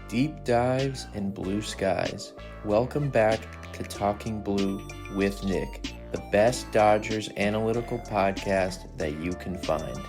Deep dives and blue skies. Welcome back to Talking Blue with Nick, the best Dodgers analytical podcast that you can find.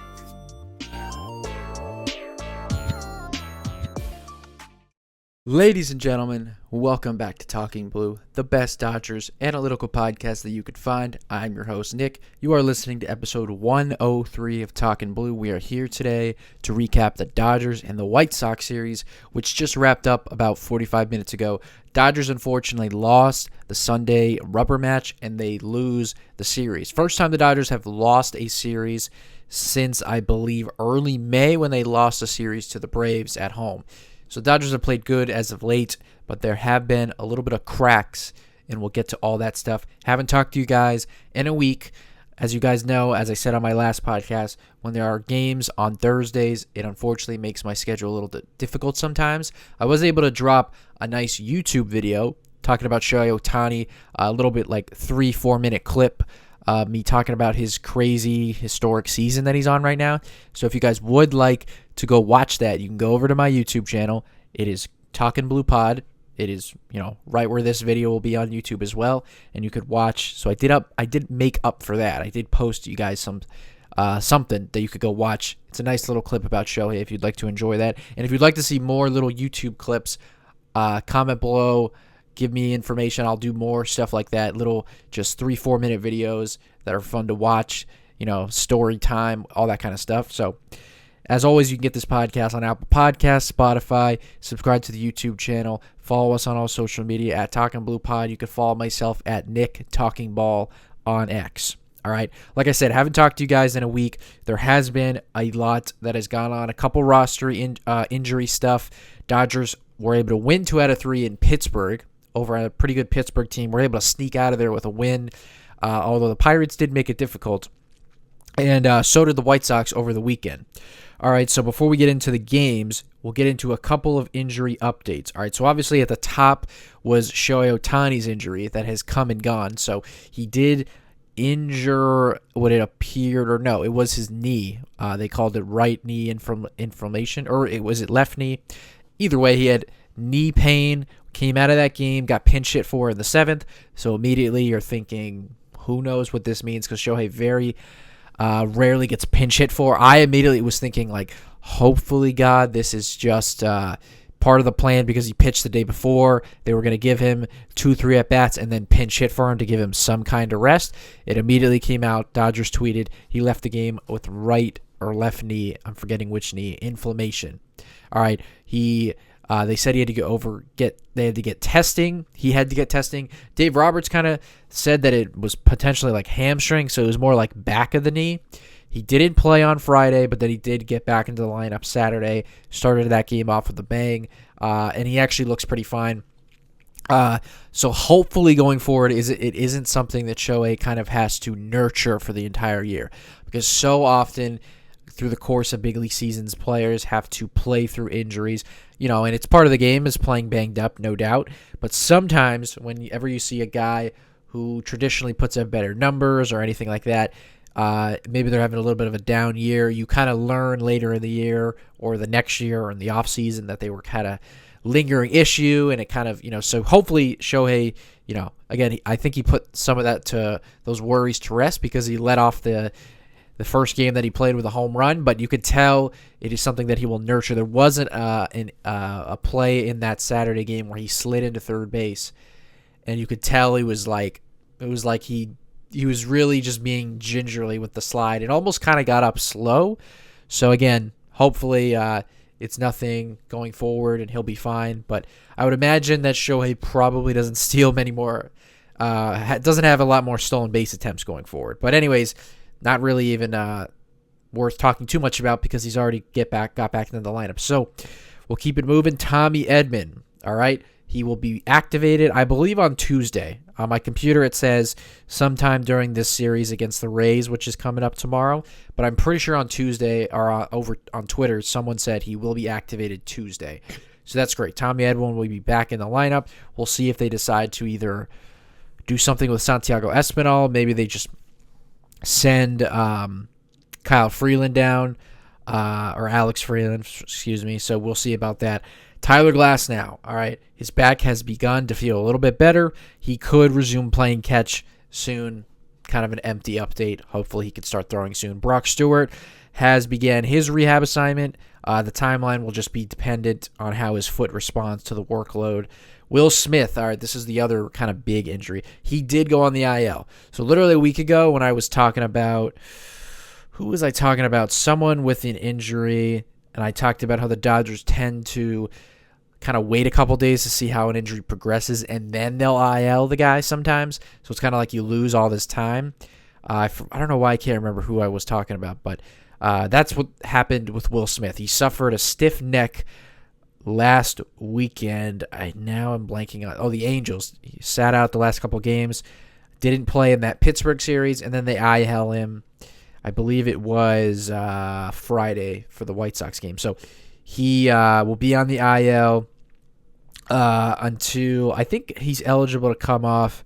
Ladies and gentlemen, welcome back to Talking Blue, the best Dodgers analytical podcast that you could find. I'm your host, Nick. You are listening to episode 103 of Talking Blue. We are here today to recap the Dodgers and the White Sox series, which just wrapped up about 45 minutes ago. Dodgers unfortunately lost the Sunday rubber match, and they lose the series. First time the Dodgers have lost a series since, I believe, early May when they lost a series to the Braves at home. So Dodgers have played good as of late, but there have been a little bit of cracks, and we'll get to all that stuff. Haven't talked to you guys in a week. As you guys know, as I said on my last podcast, when there are games on Thursdays, it unfortunately makes my schedule a little bit difficult sometimes. I was able to drop a nice YouTube video talking about Shohei Ohtani, a little bit like 3-4 minute clip. Me talking about his crazy historic season that he's on right now. So if you guys would like to go watch that, you can go over to my YouTube channel. It is Talkin' Blue Pod. It is, right where this video will be on YouTube as well, and you could watch. So I did make up for that. I did post you guys something that you could go watch. It's a nice little clip about Shohei if you'd like to enjoy that. And if you'd like to see more little YouTube clips, comment below. Give me information. I'll do more stuff like that. Little just 3-4 minute videos that are fun to watch, story time, all that kind of stuff. So as always, you can get this podcast on Apple Podcasts, Spotify, subscribe to the YouTube channel, follow us on all social media at Talking Blue Pod. You can follow myself at Nick Talking Ball on X. All right. Like I said, I haven't talked to you guys in a week. There has been a lot that has gone on, a couple roster injury stuff. Dodgers were able to win 2 out of 3 in Pittsburgh over a pretty good Pittsburgh team. We're able to sneak out of there with a win, although the Pirates did make it difficult. And so did the White Sox over the weekend. All right, so before we get into the games, we'll get into a couple of injury updates. All right, so obviously at the top was Shohei Ohtani's injury that has come and gone. So he did injure what it appeared, or no, it was his knee. They called it right knee inflammation, or was it left knee? Either way, he had knee pain, came out of that game, got pinch hit for in the 7th. So immediately you're thinking, who knows what this means, because Shohei very rarely gets pinch hit for. I immediately was thinking, hopefully, God, this is just part of the plan, because he pitched the day before. They were going to give him 2-3 at-bats and then pinch hit for him to give him some kind of rest. It immediately came out. Dodgers tweeted he left the game with right or left knee, I'm forgetting which knee, inflammation. All right, they said he had to they had to get testing. He had to get testing. Dave Roberts kind of said that it was potentially like hamstring, so it was more like back of the knee. He didn't play on Friday, but then he did get back into the lineup Saturday, started that game off with a bang, and he actually looks pretty fine. So hopefully going forward, it isn't something that Shohei kind of has to nurture for the entire year, because so often through the course of big league seasons, players have to play through injuries, and it's part of the game, is playing banged up, no doubt. But sometimes whenever you see a guy who traditionally puts up better numbers or anything like that, maybe they're having a little bit of a down year, you kind of learn later in the year or the next year or in the offseason that they were kind of lingering issue, and it kind of, so hopefully Shohei, again, I think he put some of those worries to rest, because he let off the first game that he played with a home run, but you could tell it is something that he will nurture. There wasn't a play in that Saturday game where he slid into third base, and you could tell it was like he was really just being gingerly with the slide. It almost kind of got up slow. So again, hopefully it's nothing going forward and he'll be fine. But I would imagine that Shohei probably doesn't steal many more, doesn't have a lot more stolen base attempts going forward. But anyways, not really even worth talking too much about, because he's already got back into the lineup. So we'll keep it moving. Tommy Edman, all right? He will be activated, I believe, on Tuesday. On my computer, it says sometime during this series against the Rays, which is coming up tomorrow. But I'm pretty sure on Tuesday, or over on Twitter, someone said he will be activated Tuesday. So that's great. Tommy Edman will be back in the lineup. We'll see if they decide to either do something with Santiago Espinal. Maybe they just send Kyle Freeland down. or Alex Freeland, excuse me. So we'll see about that. Tyler Glass now, all right. His back has begun to feel a little bit better. He could resume playing catch soon. Kind of an empty update. Hopefully he can start throwing soon. Brock Stewart has began his rehab assignment. The timeline will just be dependent on how his foot responds to the workload. Will Smith, all right, this is the other kind of big injury. He did go on the IL. So literally a week ago when I was talking about, who was I talking about? Someone with an injury, and I talked about how the Dodgers tend to kind of wait a couple days to see how an injury progresses, and then they'll IL the guy sometimes. So it's kind of like you lose all this time. I don't know why I can't remember who I was talking about, but that's what happened with Will Smith. He suffered a stiff neck last weekend. Now I'm blanking on. The Angels. He sat out the last couple games, didn't play in that Pittsburgh series, and then they IL him. I believe it was Friday for the White Sox game. So he will be on the IL until I think he's eligible to come off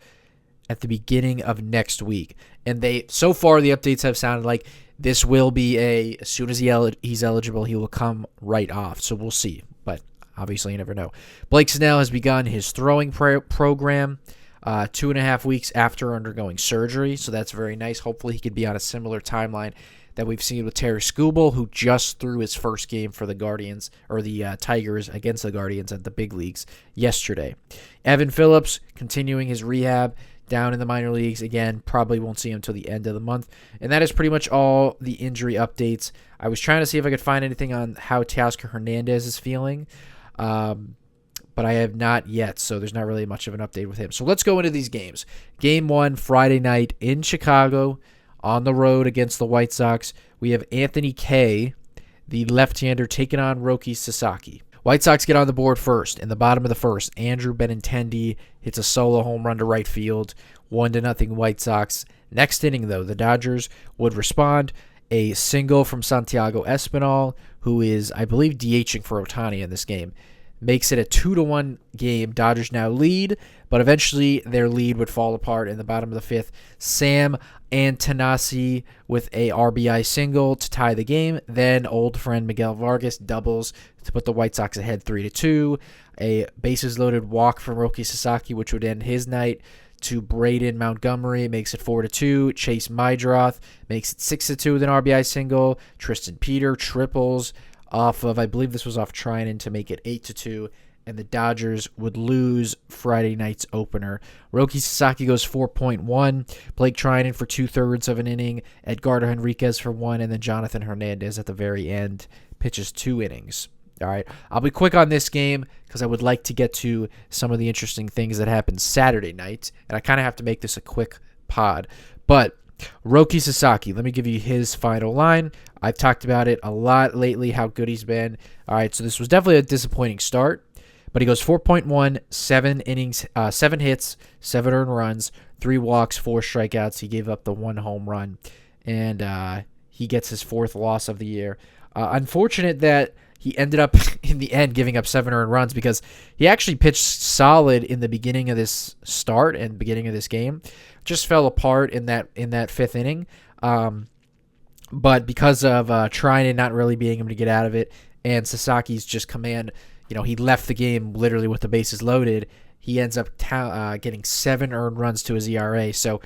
at the beginning of next week. And so far the updates have sounded like this will be as soon as he's eligible, he will come right off. So we'll see. But obviously you never know. Blake Snell has begun his throwing program 2.5 weeks after undergoing surgery. So that's very nice. Hopefully he could be on a similar timeline that we've seen with Terry Skubal, who just threw his first game for the Guardians, or the Tigers against the Guardians at the big leagues yesterday. Evan Phillips continuing his rehab down in the minor leagues. Again, probably won't see him until the end of the month. And that is pretty much all the injury updates. I was trying to see if I could find anything on how Teoscar Hernandez is feeling, but I have not yet, so there's not really much of an update with him. So let's go into these games. Game 1, Friday night in Chicago, on the road against the White Sox. We have Anthony Kay, the left-hander, taking on Roki Sasaki. White Sox get on the board first. In the bottom of the first, Andrew Benintendi hits a solo home run to right field, 1-0 White Sox. Next inning, though, the Dodgers would respond. A single from Santiago Espinal, who is, I believe, DHing for Ohtani in this game. Makes it a 2-1 game. Dodgers now lead, but eventually their lead would fall apart in the bottom of the fifth. Sam Antanasi with a RBI single to tie the game. Then old friend Miguel Vargas doubles to put the White Sox ahead 3-2. A bases loaded walk from Roki Sasaki, which would end his night, to Braden Montgomery, makes it 4-2. Chase Mydroth makes it 6-2 with an RBI single. Tristan Peter triples off of, I believe this was off Trinan, to make it 8-2, and the Dodgers would lose Friday night's opener. Roki Sasaki goes 4.1, Blake Trinan for 2/3 of an inning, Edgardo Henriquez for 1, and then Jonathan Hernandez at the very end pitches 2 innings. All right, I'll be quick on this game because I would like to get to some of the interesting things that happened Saturday night, and I kind of have to make this a quick pod. But Roki Sasaki, let me give you his final line. I've talked about it a lot lately, how good he's been. All right, so this was definitely a disappointing start, but he goes 4.1, 7 innings, 7 hits, 7 earned runs, 3 walks, 4 strikeouts. He gave up the 1 home run, and he gets his 4th loss of the year. Unfortunate that he ended up in the end giving up 7 earned runs, because he actually pitched solid in the beginning of this start and beginning of this game. Just fell apart in that 5th inning. But because of Trinan not really being able to get out of it, and Sasaki's just command, he left the game literally with the bases loaded. He ends up getting 7 earned runs to his ERA. So,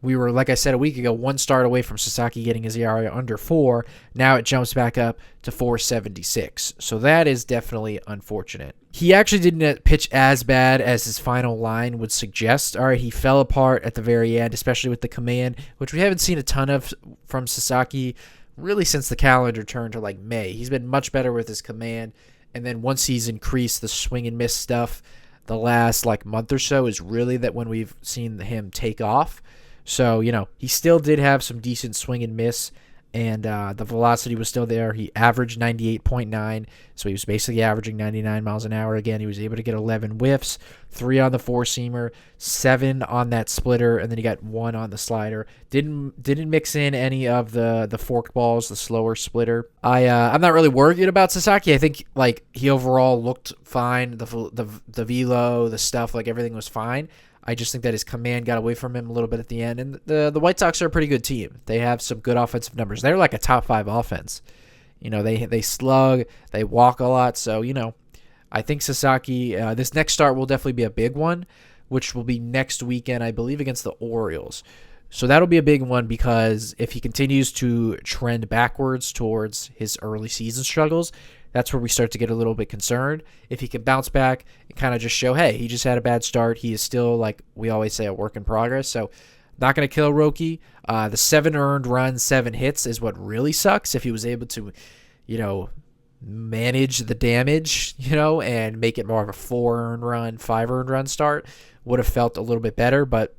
we were, like I said a week ago, 1 start away from Sasaki getting his ERA under 4. Now it jumps back up to 4.76. So that is definitely unfortunate. He actually didn't pitch as bad as his final line would suggest. All right, he fell apart at the very end, especially with the command, which we haven't seen a ton of from Sasaki really since the calendar turned to May. He's been much better with his command. And then once he's increased the swing and miss stuff, the last month or so is really that when we've seen him take off. So, he still did have some decent swing and miss, and the velocity was still there. He averaged 98.9, so he was basically averaging 99 miles an hour again. He was able to get 11 whiffs, 3 on the 4-seamer, 7 on that splitter, and then he got 1 on the slider. Didn't mix in any of the forked balls, the slower splitter. I'm not really worried about Sasaki. I think he overall looked fine. The velo, the stuff, everything was fine. I just think that his command got away from him a little bit at the end. And the White Sox are a pretty good team. They have some good offensive numbers. They're like a top 5 offense. They slug, they walk a lot. So, I think Sasaki, this next start will definitely be a big one, which will be next weekend, I believe, against the Orioles. So that'll be a big one because if he continues to trend backwards towards his early season struggles, that's where we start to get a little bit concerned. If he can bounce back and kind of just show, hey, he just had a bad start. He is still, like we always say, a work in progress. So not going to kill Roki. The 7 earned runs, 7 hits is what really sucks. If he was able to, manage the damage, and make it more of a 4 earned run, 5 earned run start, would have felt a little bit better. But,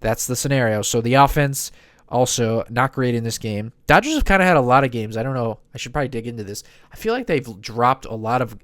that's the scenario. So the offense also not great in this game. Dodgers have kind of had a lot of games. I don't know. I should probably dig into this. I feel like they've dropped a lot of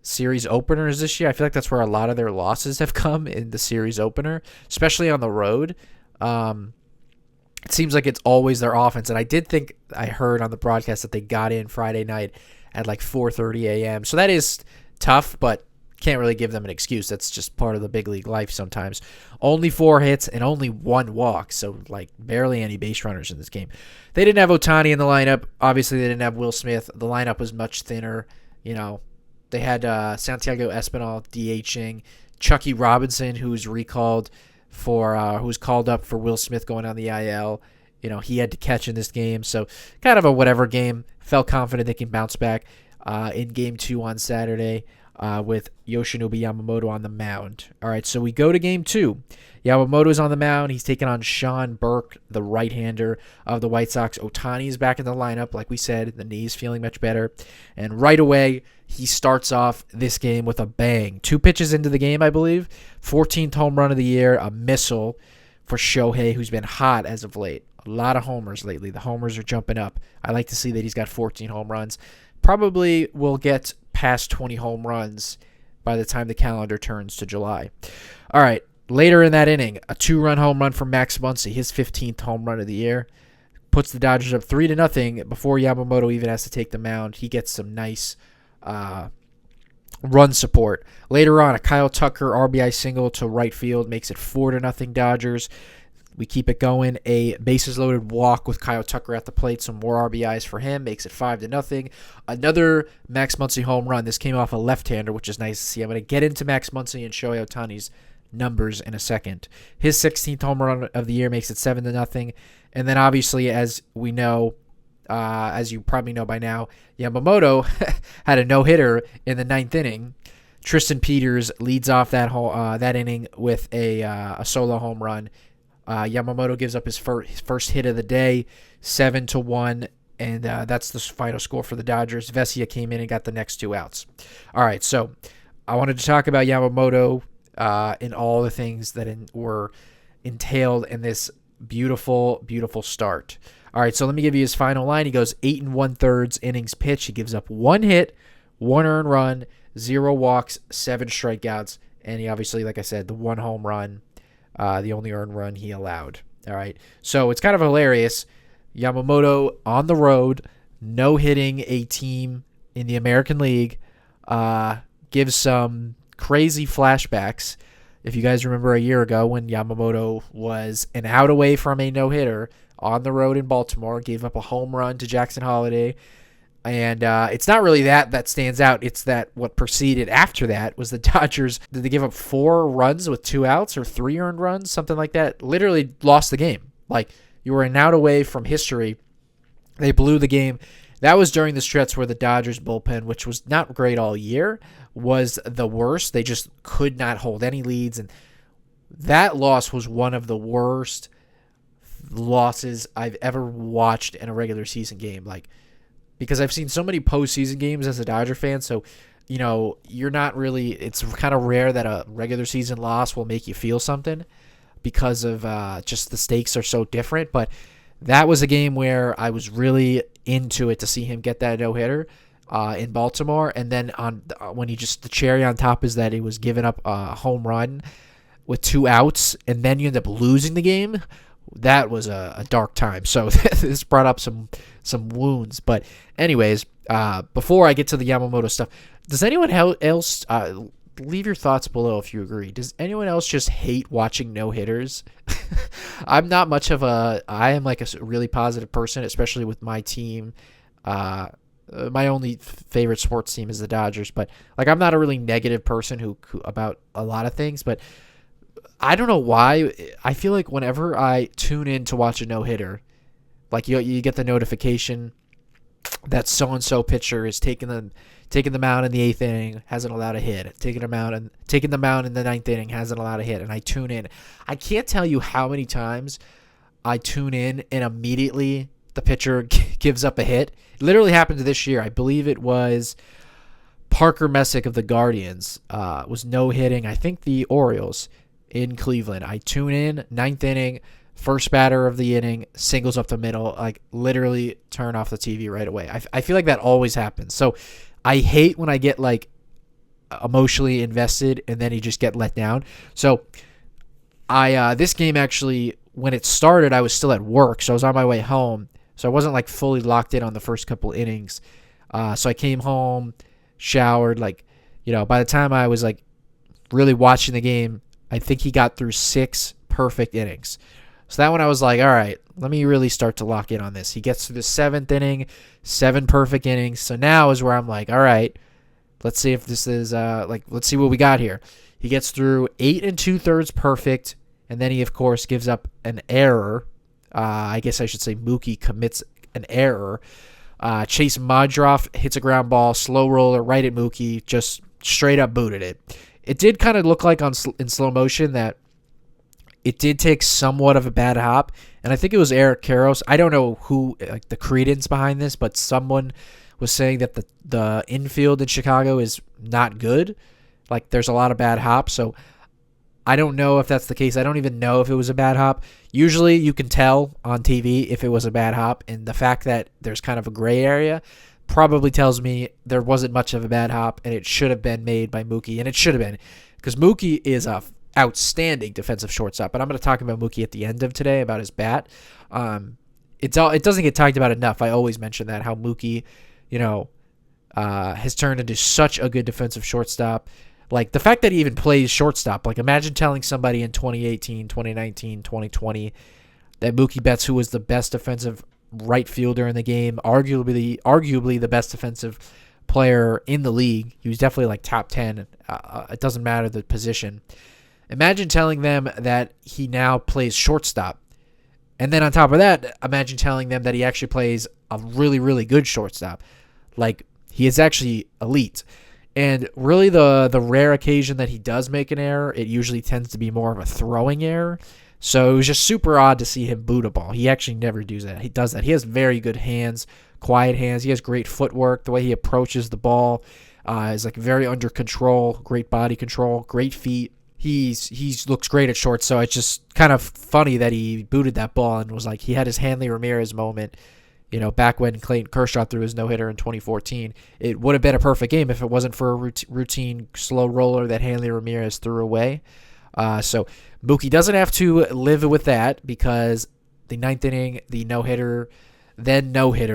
series openers this year. I feel like that's where a lot of their losses have come in the series opener, especially on the road. It seems like it's always their offense. And I did think I heard on the broadcast that they got in Friday night at like 4:30 a.m. So that is tough, but can't really give them an excuse. That's just part of the big league life sometimes. Only 4 hits and only 1 walk, so like barely any base runners in this game. They didn't have Ohtani in the lineup. Obviously, they didn't have Will Smith. The lineup was much thinner. They had Santiago Espinal DHing, Chucky Robinson, who's called up for Will Smith going on the IL. He had to catch in this game, so kind of a whatever game. Felt confident they can bounce back in Game 2 on Saturday. With Yoshinobu Yamamoto on the mound. All right, so we go to Game 2. Yamamoto's on the mound. He's taking on Sean Burke, the right-hander of the White Sox. Ohtani's back in the lineup. Like we said, the knee's feeling much better. And right away, he starts off this game with a bang. 2 pitches into the game, I believe. 14th home run of the year, a missile for Shohei, who's been hot as of late. A lot of homers lately. The homers are jumping up. I like to see that he's got 14 home runs. Probably will get past 20 home runs by the time the calendar turns to July. All right, later in that inning, a 2-run home run from Max Muncy, his 15th home run of the year, puts the Dodgers up 3-0 before Yamamoto even has to take the mound. He gets some nice run support. Later on, a Kyle Tucker RBI single to right field makes it 4-0 Dodgers. We keep it going. A bases-loaded walk with Kyle Tucker at the plate. Some more RBIs for him. Makes it 5-0. Another Max Muncy home run. This came off a left-hander, which is nice to see. I'm going to get into Max Muncy and Shohei Ohtani's numbers in a second. His 16th home run of the year makes it 7-0. And then, obviously, as we know, as you probably know by now, Yamamoto had a no-hitter in the 9th inning. Tristan Peters leads off that inning with a solo home run. Yamamoto gives up his first hit of the day, 7-1, and that's the final score for the Dodgers. Vesia came in and got the next 2 outs. All right, so I wanted to talk about Yamamoto and all the things that were entailed in this beautiful, beautiful start. All right, so let me give you his final line. He goes 8 1/3 innings pitched. He gives up 1 hit, 1 earned run, 0 walks, 7 strikeouts, and he obviously, like I said, the 1 home run. The only earned run he allowed. All right. So it's kind of hilarious. Yamamoto on the road, no-hitting a team in the American League, gives some crazy flashbacks. If you guys remember a year ago when Yamamoto was an out away from a no-hitter on the road in Baltimore, gave up a home run to Jackson Holliday. And it's not really that stands out. It's that what proceeded after that was the Dodgers. Did they give up 4 runs with 2 outs or 3 earned runs? Something like that. Literally lost the game. Like, you were an out away from history. They blew the game. That was during the stretch where the Dodgers bullpen, which was not great all year, was the worst. They just could not hold any leads. And that loss was one of the worst losses I've ever watched in a regular season game. Because I've seen so many postseason games as a Dodger fan, so, you're not really – it's kind of rare that a regular season loss will make you feel something because of just the stakes are so different. But that was a game where I was really into it to see him get that no-hitter in Baltimore. And then when the cherry on top is that he was giving up a home run with 2 outs, and then you end up losing the game. That was a dark time. So this brought up some wounds. But anyways, before I get to the Yamamoto stuff, does anyone else leave your thoughts below if you agree. Does anyone else just hate watching no-hitters? I am like a really positive person, especially with my team. My only favorite sports team is the Dodgers, but like I'm not a really negative person who about a lot of things, but I don't know why. I feel like whenever I tune in to watch a no-hitter, like you get the notification that so-and-so pitcher is taking the mound in the 8th inning, hasn't allowed a hit. Taking the mound in the 9th inning, hasn't allowed a hit. And I tune in. I can't tell you how many times I tune in and immediately the pitcher gives up a hit. It literally happened this year. I believe it was Parker Messick of the Guardians was no-hitting, I think, the Orioles in Cleveland. I tune in, 9th inning, first batter of the inning, singles up the middle, like literally turn off the TV right away. I feel like that always happens. So I hate when I get like emotionally invested and then you just get let down. So this game actually, when it started, I was still at work, so I was on my way home. So I wasn't like fully locked in on the first couple innings. So I came home, showered, by the time I was like really watching the game, I think he got through 6 perfect innings. So that one I was like, all right, let me really start to lock in on this. He gets through the 7th inning, 7 perfect innings. So now is where I'm like, all right, let's see if this is let's see what we got here. He gets through 8 2/3 perfect, and then he of course gives up an error. I guess I should say Mookie commits an error. Chase Modroff hits a ground ball, slow roller right at Mookie, just straight up booted it. It did kind of look like in slow motion that it did take somewhat of a bad hop, and I think it was Eric Karros. I don't know who the credence behind this, but someone was saying that the infield in Chicago is not good. Like there's a lot of bad hops, so I don't know if that's the case. I don't even know if it was a bad hop. Usually you can tell on TV if it was a bad hop, and the fact that there's kind of a gray area probably tells me there wasn't much of a bad hop, and it should have been made by Mookie, and it should have been, because Mookie is a outstanding defensive shortstop. But I'm going to talk about Mookie at the end of today, about his bat. It doesn't get talked about enough. I always mention that, how Mookie, has turned into such a good defensive shortstop. Like the fact that he even plays shortstop. Like imagine telling somebody in 2018, 2019, 2020 that Mookie Betts, who was the best defensive right fielder in the game, arguably the best defensive player in the league. He was definitely like top 10. It doesn't matter the position. Imagine telling them that he now plays shortstop. And then on top of that, imagine telling them that he actually plays a really, really good shortstop. Like he is actually elite. And really the rare occasion that he does make an error, it usually tends to be more of a throwing error. So it was just super odd to see him boot a ball. He actually never does that. He does that. He has very good hands, quiet hands. He has great footwork. The way he approaches the ball is like very under control, great body control, great feet. He looks great at short. So it's just kind of funny that he booted that ball and was like, he had his Hanley Ramirez moment. Back when Clayton Kershaw threw his no-hitter in 2014, it would have been a perfect game if it wasn't for a routine slow roller that Hanley Ramirez threw away. So Mookie doesn't have to live with that, because the 9th inning, the no-hitter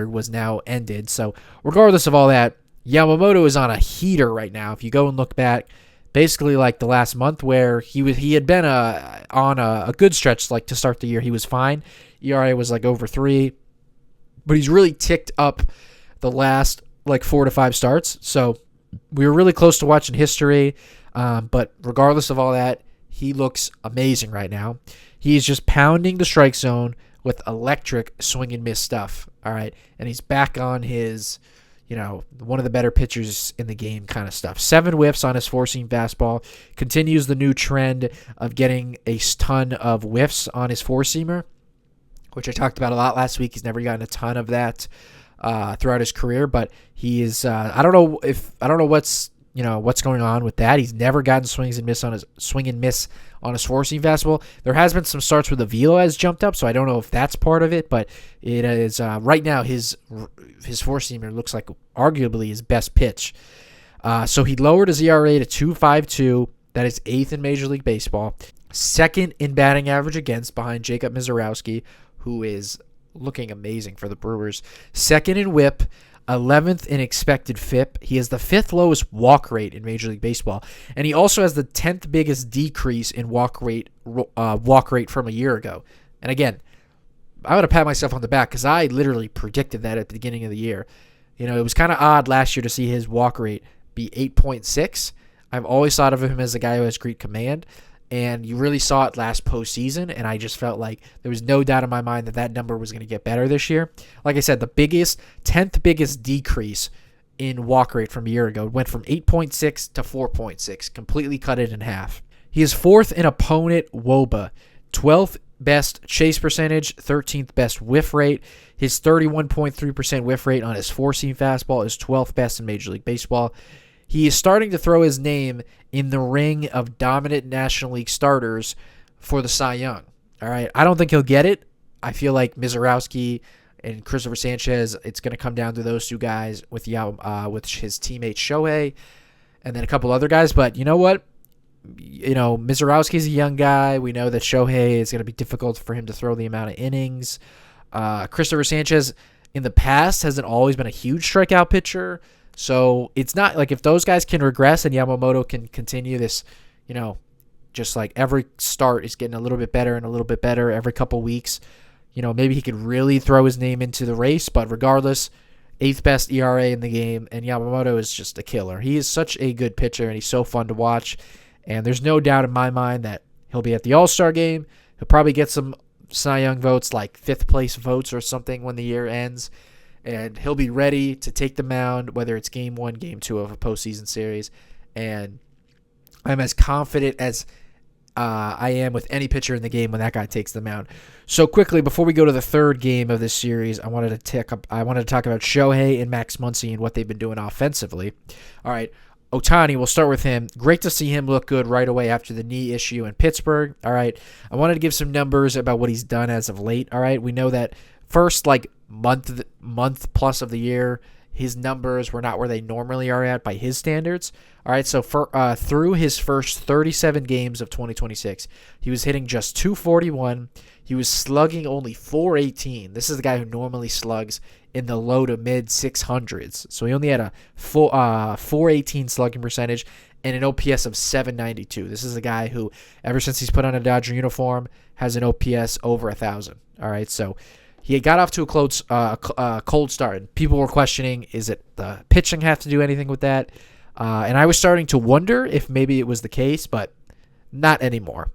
was now ended. So regardless of all that, Yamamoto is on a heater right now. If you go and look back, basically like the last month where he had been on a good stretch, like to start the year, he was fine. ERA was like over 3. But he's really ticked up the last like 4 to 5 starts. So we were really close to watching history. But regardless of all that, he looks amazing right now. He's just pounding the strike zone with electric swing and miss stuff. All right. And he's back on his, one of the better pitchers in the game kind of stuff. 7 whiffs on his 4-seam fastball. Continues the new trend of getting a ton of whiffs on his 4-seamer, which I talked about a lot last week. He's never gotten a ton of that throughout his career, but he is. I don't know what's going on with that. He's never gotten swing and miss on his 4-seam fastball. There has been some starts where the velo has jumped up, so I don't know if that's part of it. But it is right now his 4-seamer looks like arguably his best pitch. So he lowered his ERA to 2.52. That is 8th in Major League Baseball. 2nd in batting average against, behind Jacob Misiorowski, who is looking amazing for the Brewers. 2nd in whip. 11th in expected FIP. He has the 5th lowest walk rate in Major League Baseball, and he also has the 10th biggest decrease in walk rate from a year ago. And again, I'm going to pat myself on the back because I literally predicted that at the beginning of the year. It was kind of odd last year to see his walk rate be 8.6. I've always thought of him as a guy who has great command, and you really saw it last postseason, and I just felt like there was no doubt in my mind that number was going to get better this year. Like I said, the 10th biggest decrease in walk rate from a year ago. It went from 8.6 to 4.6, completely cut it in half. He is 4th in opponent WOBA, 12th best chase percentage, 13th best whiff rate. His 31.3% whiff rate on his four-seam fastball is 12th best in Major League Baseball. He is starting to throw his name in the ring of dominant National League starters for the Cy Young. All right, I don't think he'll get it. I feel like Mizorowski and Christopher Sanchez, it's going to come down to those two guys with his teammate Shohei and then a couple other guys. But you know what? Mizorowski's a young guy. We know that Shohei is going to be difficult for him to throw the amount of innings. Christopher Sanchez in the past hasn't always been a huge strikeout pitcher. So it's not like if those guys can regress and Yamamoto can continue this, just like every start is getting a little bit better and a little bit better every couple weeks, maybe he could really throw his name into the race. But regardless, 8th best ERA in the game, and Yamamoto is just a killer. He is such a good pitcher, and he's so fun to watch. And there's no doubt in my mind that he'll be at the All-Star game. He'll probably get some Cy Young votes, like 5th place votes or something when the year ends. And he'll be ready to take the mound, whether it's game 1, game 2 of a postseason series. And I'm as confident as I am with any pitcher in the game when that guy takes the mound. So quickly, before we go to the third game of this series, I wanted to talk about Shohei and Max Muncy and what they've been doing offensively. All right, Ohtani, we'll start with him. Great to see him look good right away after the knee issue in Pittsburgh. All right, I wanted to give some numbers about what he's done as of late. All right, we know that first month plus of the year, his numbers were not where they normally are at by his standards. All right, so through his first 37 games of 2026, he was hitting just 241. He was slugging only 418. This is the guy who normally slugs in the low to mid 600s. So he only had a 418 slugging percentage and an OPS of 792. This is a guy who, ever since he's put on a Dodger uniform, has an OPS over 1,000. All right, so he got off to a cold start. And people were questioning, is it the pitching have to do anything with that? And I was starting to wonder if maybe it was the case, but not anymore.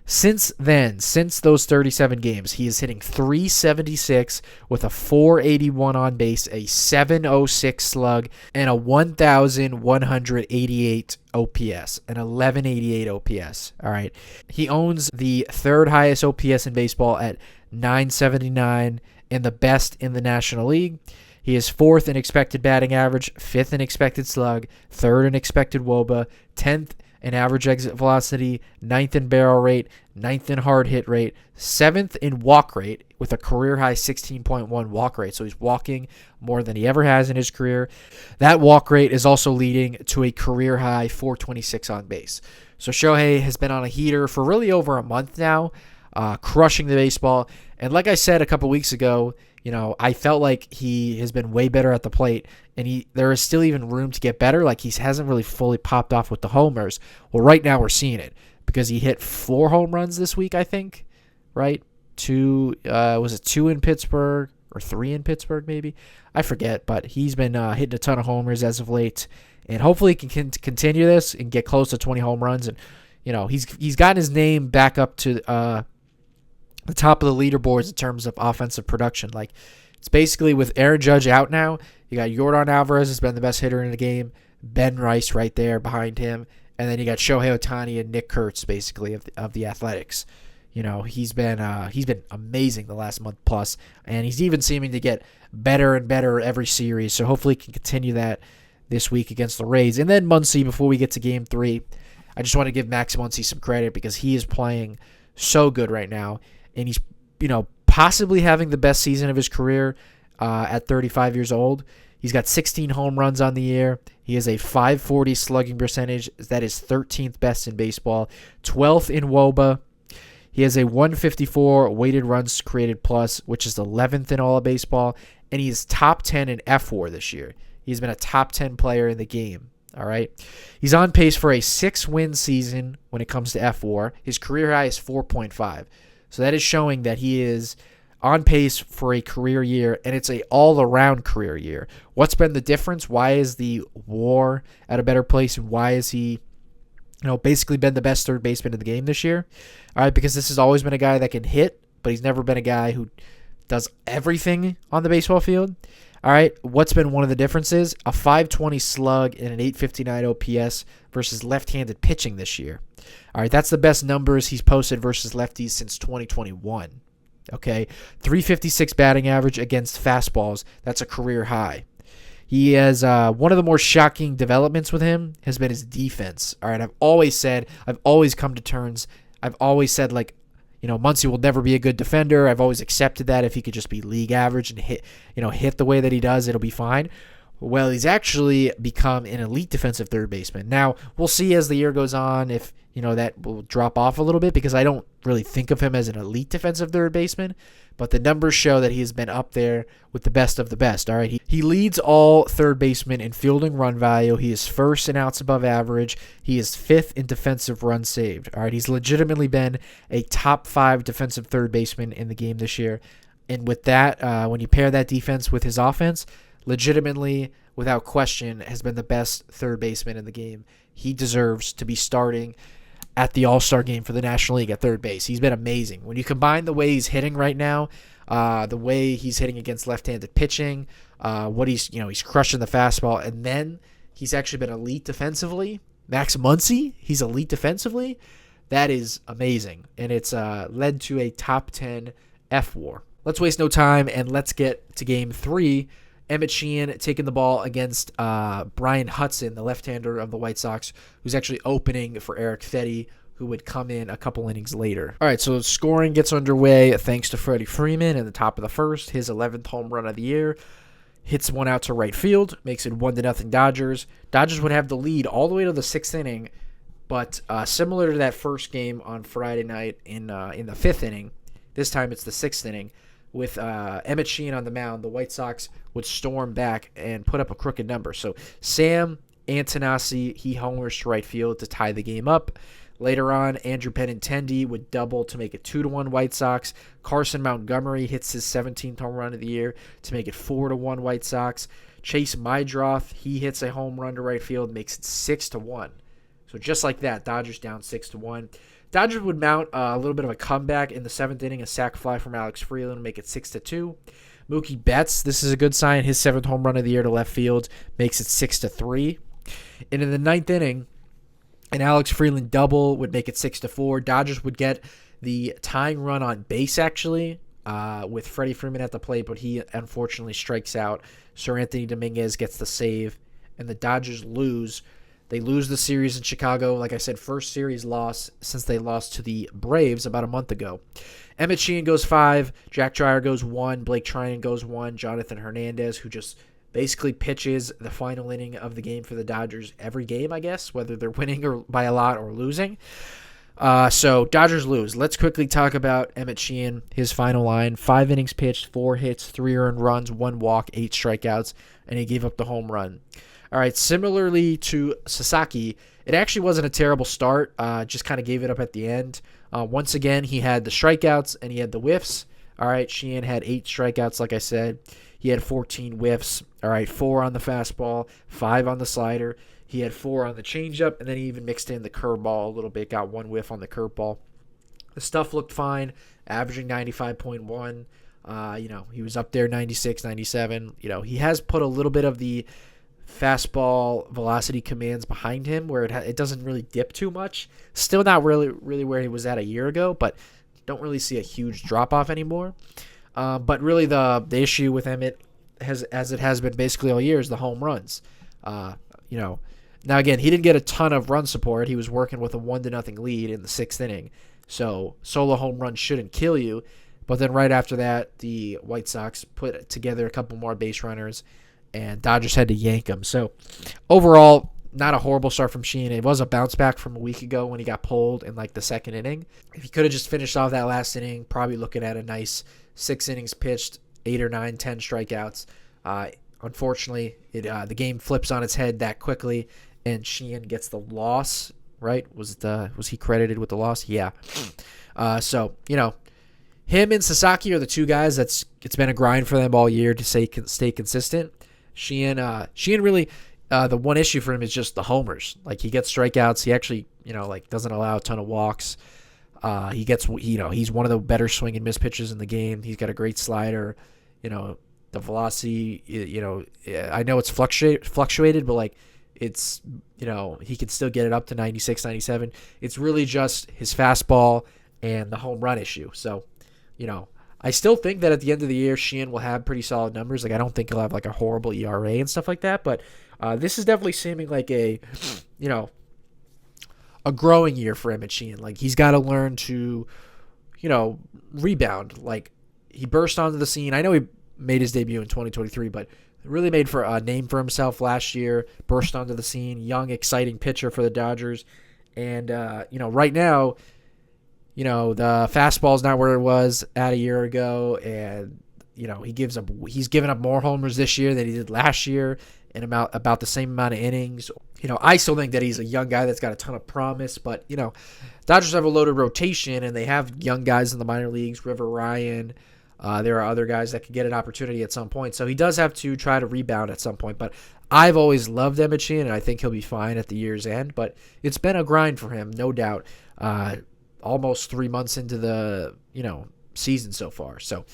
Since those 37 games, he is hitting 376 with a 481 on base, a 706 slug, and a 1,188 OPS, an 1188 OPS. All right. He owns the third highest OPS in baseball at 979 and the best in the National League. He is 4th in expected batting average, 5th in expected slug, 3rd in expected WOBA, 10th in average exit velocity, 9th in barrel rate, 9th in hard hit rate, 7th in walk rate with a career high 16.1 walk rate. So he's walking more than he ever has in his career. That walk rate is also leading to a career high 426 on base. So Shohei has been on a heater for really over a month now, crushing the baseball. And like I said a couple weeks ago, I felt like he has been way better at the plate, and there is still even room to get better. Like, he hasn't really fully popped off with the homers. Well, right now we're seeing it because he hit 4 home runs this week, I think, right? 2 in Pittsburgh or 3 in Pittsburgh maybe? I forget, but he's been hitting a ton of homers as of late, and hopefully he can continue this and get close to 20 home runs. And, he's gotten his name back up to the top of the leaderboards in terms of offensive production. Like, it's basically with Aaron Judge out now, you got Yordan Alvarez has been the best hitter in the game, Ben Rice right there behind him, and then you got Shohei Ohtani and Nick Kurtz basically of the Athletics. He's been amazing the last month plus, and he's even seeming to get better and better every series. So hopefully he can continue that this week against the Rays. And then Muncy, before we get to Game 3, I just want to give Max Muncy some credit because he is playing so good right now. And he's, possibly having the best season of his career at 35 years old. He's got 16 home runs on the year. He has a 540 slugging percentage. That is 13th best in baseball, 12th in WOBA. He has a 154 weighted runs created plus, which is 11th in all of baseball, and he is top 10 in F4 this year. He's been a top 10 player in the game. All right. He's on pace for a 6-win season when it comes to F4. His career high is 4.5. So that is showing that he is on pace for a career year, and it's a all-around career year. What's been the difference? Why is the WAR at a better place, and why is he, basically been the best third baseman in the game this year? All right, because this has always been a guy that can hit, but he's never been a guy who does everything on the baseball field. All right, what's been one of the differences? A 520 slug and an 859 OPS versus left-handed pitching this year. All right, that's the best numbers he's posted versus lefties since 2021. Okay, 356 batting average against fastballs. That's a career high. He has one of the more shocking developments with him has been his defense. All right, I've always come to terms. I've always said, Muncy will never be a good defender. I've always accepted that if he could just be league average and hit the way that he does, it'll be fine. Well, he's actually become an elite defensive third baseman. Now, we'll see as the year goes on if, that will drop off a little bit, because I don't really think of him as an elite defensive third baseman, but the numbers show that he has been up there with the best of the best. All right, he leads all third basemen in fielding run value. He is first in outs above average. He is fifth in defensive runs saved. All right, he's legitimately been a top 5 defensive third baseman in the game this year. And with that, when you pair that defense with his offense, legitimately, without question, has been the best third baseman in the game. He deserves to be starting at the All-Star game for the National League at third base. He's been amazing. When you combine the way he's hitting right now, the way he's hitting against left-handed pitching, what he's crushing the fastball, and then he's actually been elite defensively. Max Muncy, he's elite defensively. That is amazing, and it's led to a top 10 F-WAR. Let's waste no time, and let's get to Game 3. Emmet Sheehan taking the ball against Brian Hudson, the left-hander of the White Sox, who's actually opening for Eric Fetty, who would come in a couple innings later. All right, so scoring gets underway thanks to Freddie Freeman in the top of the first, his 11th home run of the year. Hits one out to right field, makes it 1-0 Dodgers. Dodgers would have the lead all the way to the 6th inning, but similar to that first game on Friday night in the 5th inning, this time it's the 6th inning. With Emmet Sheehan on the mound, the White Sox would storm back and put up a crooked number. So Sam Antonassi, he homers to right field to tie the game up. Later on, Andrew Benintendi would double to make it 2-1 White Sox. Carson Montgomery hits his 17th home run of the year to make it 4-1 White Sox. Chase Mydroth, he hits a home run to right field, makes it 6-1. So just like that, Dodgers down 6-1. Dodgers would mount a little bit of a comeback in the 7th inning, a sac fly from Alex Freeland to make it 6-2. Mookie Betts, this is a good sign. His 7th home run of the year to left field makes it 6-3. And in the 9th inning, an Alex Freeland double would make it 6-4. Dodgers would get the tying run on base, actually, with Freddie Freeman at the plate, but he unfortunately strikes out. Sir Anthony Dominguez gets the save, and the Dodgers lose. They lose the series in Chicago. Like I said, first series loss since they lost to the Braves about a month ago. Emmet Sheehan goes 5. Jack Dreyer goes 1. Blake Trinan goes 1. Jonathan Hernandez, who just basically pitches the final inning of the game for the Dodgers every game, I guess, whether they're winning or by a lot or losing. So Dodgers lose. Let's quickly talk about Emmet Sheehan, his final line. 5 innings pitched, 4 hits, 3 earned runs, 1 walk, 8 strikeouts, and he gave up the home run. All right, similarly to Sasaki, it actually wasn't a terrible start. Just kind of gave it up at the end. Once again, he had the strikeouts and he had the whiffs. All right, Sheehan had 8 strikeouts, like I said. He had 14 whiffs. All right, 4 on the fastball, 5 on the slider. He had 4 on the changeup, and then he even mixed in the curveball a little bit, got 1 whiff on the curveball. The stuff looked fine, averaging 95.1. He was up there 96, 97. He has put a little bit of the fastball velocity commands behind him where it doesn't really dip too much. Still not really where he was at a year ago, but don't really see a huge drop-off anymore. But really the issue with Emmet, as it has been basically all year, is the home runs. Now, again, he didn't get a ton of run support. He was working with a 1-0 lead in the 6th inning. So solo home run shouldn't kill you. But then right after that, the White Sox put together a couple more base runners, and Dodgers had to yank him. So overall, not a horrible start from Sheehan. It was a bounce back from a week ago when he got pulled in like the second inning. If he could have just finished off that last inning, probably looking at a nice 6 innings pitched, 8 or 9, 10 strikeouts. Unfortunately, the game flips on its head that quickly, and Sheehan gets the loss. Right? Was he credited with the loss? Yeah. So him and Sasaki are the two guys it's been a grind for them all year to stay consistent. Sheehan really. The one issue for him is just the homers. Like, he gets strikeouts. He actually, doesn't allow a ton of walks. He's one of the better swing and miss pitchers in the game. He's got a great slider. The velocity, I know it's fluctuated, but like it's, he can still get it up to 96, 97. It's really just his fastball and the home run issue. So, I still think that at the end of the year, Sheehan will have pretty solid numbers. Like, I don't think he'll have like a horrible ERA and stuff like that, but this is definitely seeming like a growing year for Emmet Sheehan. Like, he's got to learn to, rebound. Like, he burst onto the scene. I know he made his debut in 2023, but really made for a name for himself last year. Burst onto the scene, young, exciting pitcher for the Dodgers, and right now, the fastball's not where it was at a year ago, and he's given up more homers this year than he did last year, and about the same amount of innings. I still think that he's a young guy that's got a ton of promise, but Dodgers have a loaded rotation, and they have young guys in the minor leagues, River Ryan. There are other guys that could get an opportunity at some point, so he does have to try to rebound at some point. But I've always loved Emmet Sheehan, and I think he'll be fine at the year's end. But it's been a grind for him, no doubt. Almost 3 months into the season so far. So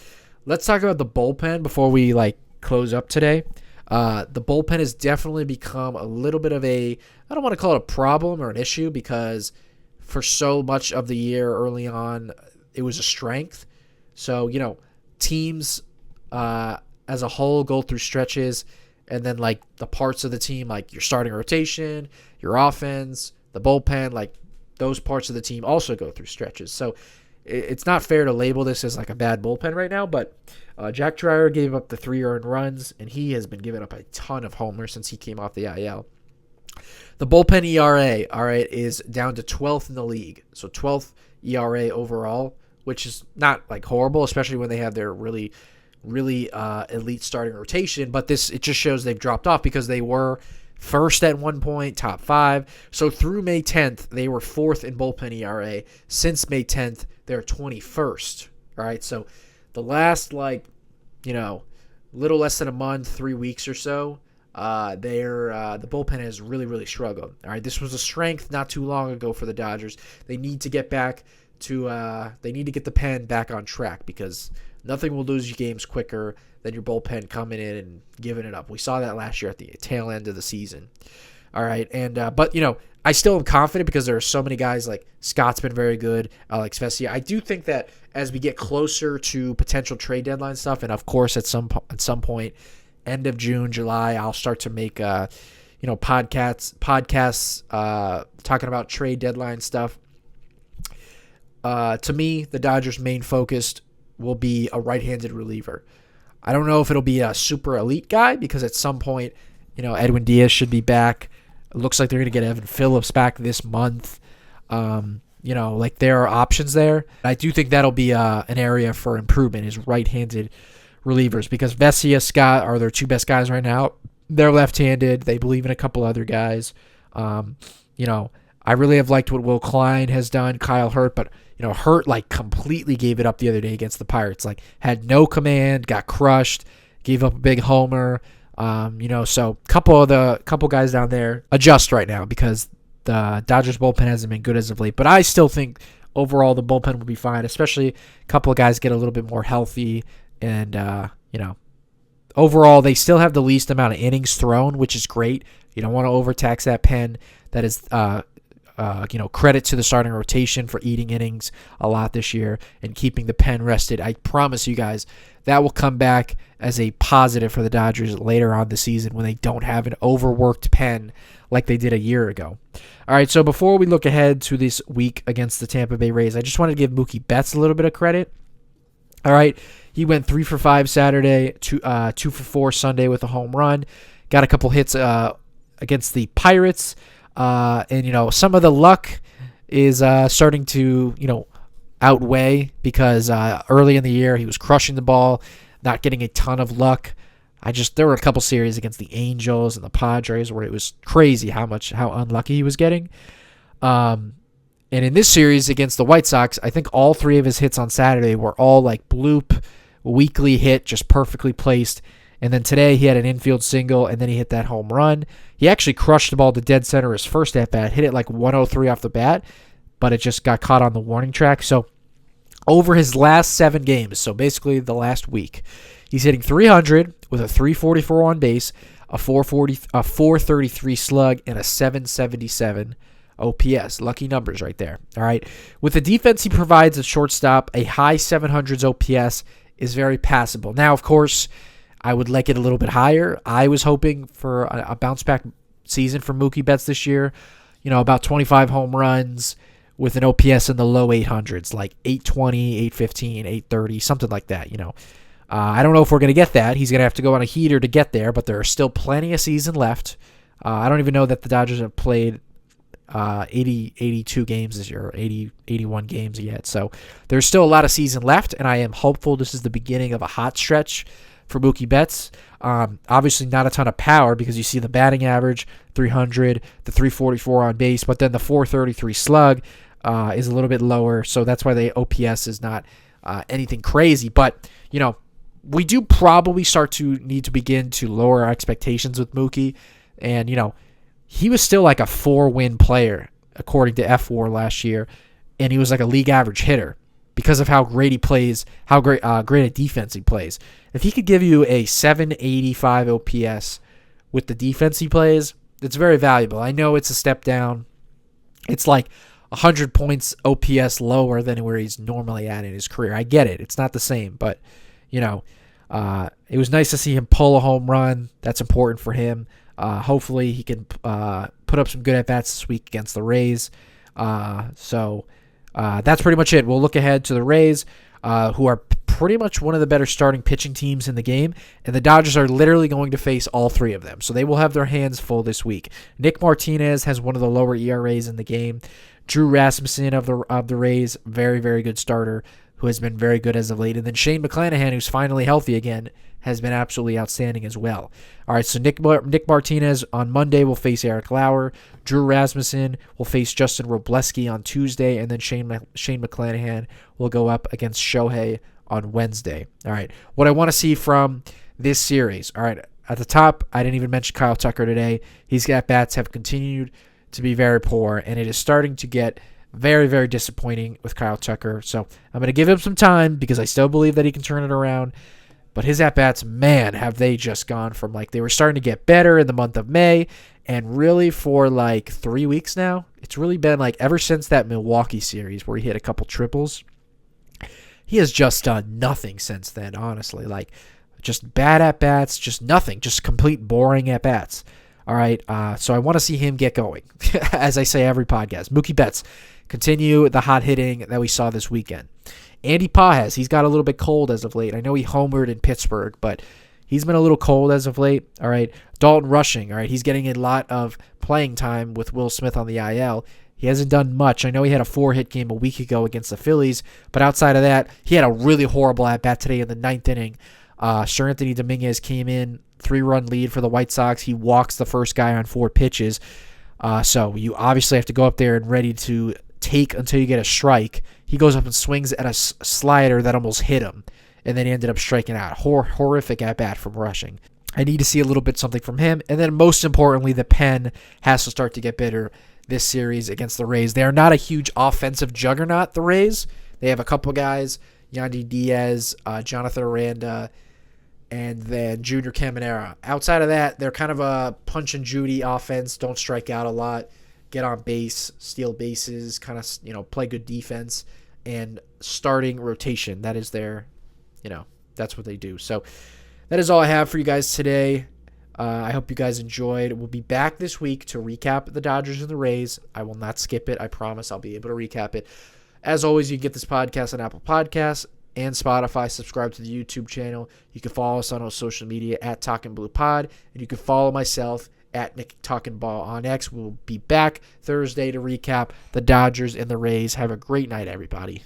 let's talk about the bullpen before we close up today. The bullpen has definitely become a little bit of I don't want to call it a problem or an issue, because for so much of the year early on, it was a strength. So, teams as a whole go through stretches, and then the parts of the team, like your starting rotation, your offense, the bullpen, those parts of the team also go through stretches. So it's not fair to label this as a bad bullpen right now, but Jack Dreyer gave up the 3 earned runs, and he has been giving up a ton of homers since he came off the IL. The bullpen ERA, all right, is down to 12th in the league. So 12th ERA overall, which is not horrible, especially when they have their really, really elite starting rotation. But it just shows they've dropped off, because they were first at one point, top 5. So through May 10th, they were 4th in bullpen ERA. Since May 10th, they're 21st. All right, so the last little less than a month, 3 weeks or so, the bullpen has really, really struggled. All right, this was a strength not too long ago for the Dodgers. They need to get back to they need to get the pen back on track, because nothing will lose you games quicker than your bullpen coming in and giving it up. We saw that last year at the tail end of the season. All right, and but I still am confident, because there are so many guys. Like Scott's been very good, Alex Vesia. I do think that as we get closer to potential trade deadline stuff, and of course at some point, end of June, July, I'll start to make podcasts talking about trade deadline stuff. To me, the Dodgers' main focus will be a right-handed reliever. I don't know if it'll be a super elite guy, because at some point, Edwin Diaz should be back. It looks like they're going to get Evan Phillips back this month. There are options there. I do think that'll be an area for improvement, is right-handed relievers, because Vesia, Scott are their 2 best guys right now. They're left-handed. They believe in a couple other guys. I really have liked what Will Klein has done, Kyle Hurt, but Hurt completely gave it up the other day against the Pirates. Had no command, got crushed, gave up a big homer. So couple guys down there adjust right now, because the Dodgers bullpen hasn't been good as of late. But I still think overall the bullpen will be fine, especially a couple of guys get a little bit more healthy, and overall they still have the least amount of innings thrown, which is great. You don't want to overtax that pen. That is credit to the starting rotation for eating innings a lot this year and keeping the pen rested. I promise you guys that will come back as a positive for the Dodgers later on the season, when they don't have an overworked pen like they did a year ago. All right, so before we look ahead to this week against the Tampa Bay Rays, I just wanted to give Mookie Betts a little bit of credit. All right, he went 3 for 5 Saturday, 2 for 4 Sunday with a home run. Got a couple hits against the Pirates. And some of the luck is starting to, outweigh because early in the year he was crushing the ball, not getting a ton of luck. There were a couple series against the Angels and the Padres where it was crazy how unlucky he was getting. And in this series against the White Sox, I think all three of his hits on Saturday were all like bloop, weakly hit, just perfectly placed. And then today he had an infield single, and then he hit that home run. He actually crushed the ball to dead center his first at-bat, hit it like 103 off the bat, but it just got caught on the warning track. So over his last 7 games, so basically the last week, he's hitting 300 with a 344 on base, a 433 slug, and a 777 OPS. Lucky numbers right there. All right. With the defense he provides at shortstop, a high 700s OPS is very passable. Now, of course, I would like it a little bit higher. I was hoping for a bounce-back season for Mookie Betts this year. About 25 home runs with an OPS in the low 800s, like 820, 815, 830, something like that, I don't know if we're going to get that. He's going to have to go on a heater to get there, but there are still plenty of season left. I don't even know that the Dodgers have played 82 games this year, or 81 games yet. So there's still a lot of season left, and I am hopeful this is the beginning of a hot stretch for Mookie Betts. Obviously not a ton of power because you see the batting average, 300, the 344 on base, but then the 433 slug is a little bit lower, so that's why the OPS is not anything crazy. But, we do probably start to need to begin to lower our expectations with Mookie. And, he was still like a 4-win player, according to F4 last year, and he was like a league average hitter because of how great he plays, how great a defense he plays. If he could give you a 785 OPS with the defense he plays, it's very valuable. I know it's a step down. It's like 100 points OPS lower than where he's normally at in his career. I get it. It's not the same, but, it was nice to see him pull a home run. That's important for him. Hopefully he can put up some good at-bats this week against the Rays. So that's pretty much it. We'll look ahead to the Rays, who are pretty much one of the better starting pitching teams in the game, and the Dodgers are literally going to face all three of them. So they will have their hands full this week. Nick Martinez has one of the lower ERAs in the game. Drew Rasmussen of the Rays, very, very good starter, who has been very good as of late. And then Shane McClanahan, who's finally healthy again, has been absolutely outstanding as well. All right, so Nick Martinez on Monday will face Eric Lauer. Drew Rasmussen will face Justin Robleski on Tuesday, and then Shane McClanahan will go up against Shohei on Wednesday. All right, what I want to see from this series. All right, at the top, I didn't even mention Kyle Tucker today. His at-bats have continued to be very poor, and it is starting to get very, very disappointing with Kyle Tucker. So I'm going to give him some time because I still believe that he can turn it around. But his at-bats, man, have they just gone from they were starting to get better in the month of May, and really for 3 weeks now, it's really been ever since that Milwaukee series where he hit a couple triples, he has just done nothing since then, honestly. Just bad at-bats, just nothing, just complete boring at-bats. All right, so I want to see him get going, as I say every podcast. Mookie Betts, continue the hot hitting that we saw this weekend. Andy Pages, he's got a little bit cold as of late. I know he homered in Pittsburgh, but he's been a little cold as of late. All right, Dalton Rushing, all right, he's getting a lot of playing time with Will Smith on the IL. He hasn't done much. I know he had a 4-hit game a week ago against the Phillies, but outside of that, he had a really horrible at-bat today in the 9th inning. Sir Anthony Dominguez came in, 3-run lead for the White Sox. He walks the first guy on 4 pitches. So you obviously have to go up there and ready to take until you get a strike. He goes up and swings at a slider that almost hit him, and then he ended up striking out. Horrific at-bat from Rushing. I need to see a little bit something from him. And then most importantly, the pen has to start to get better this series against the Rays. They are not a huge offensive juggernaut, the Rays. They have a couple guys, Yandy Diaz, Jonathan Aranda, and then Junior Caminera. Outside of that, they're kind of a punch and Judy offense. Don't strike out a lot. Get on base, steal bases, kind of, play good defense, and starting rotation. That is their, that's what they do. So that is all I have for you guys today. I hope you guys enjoyed. We'll be back this week to recap the Dodgers and the Rays. I will not skip it. I promise I'll be able to recap it. As always, you can get this podcast on Apple Podcasts and Spotify. Subscribe to the YouTube channel. You can follow us on our social media at Talking Blue Pod, and you can follow myself at Nick Talking Ball on X. We'll be back Thursday to recap the Dodgers and the Rays. Have a great night, everybody.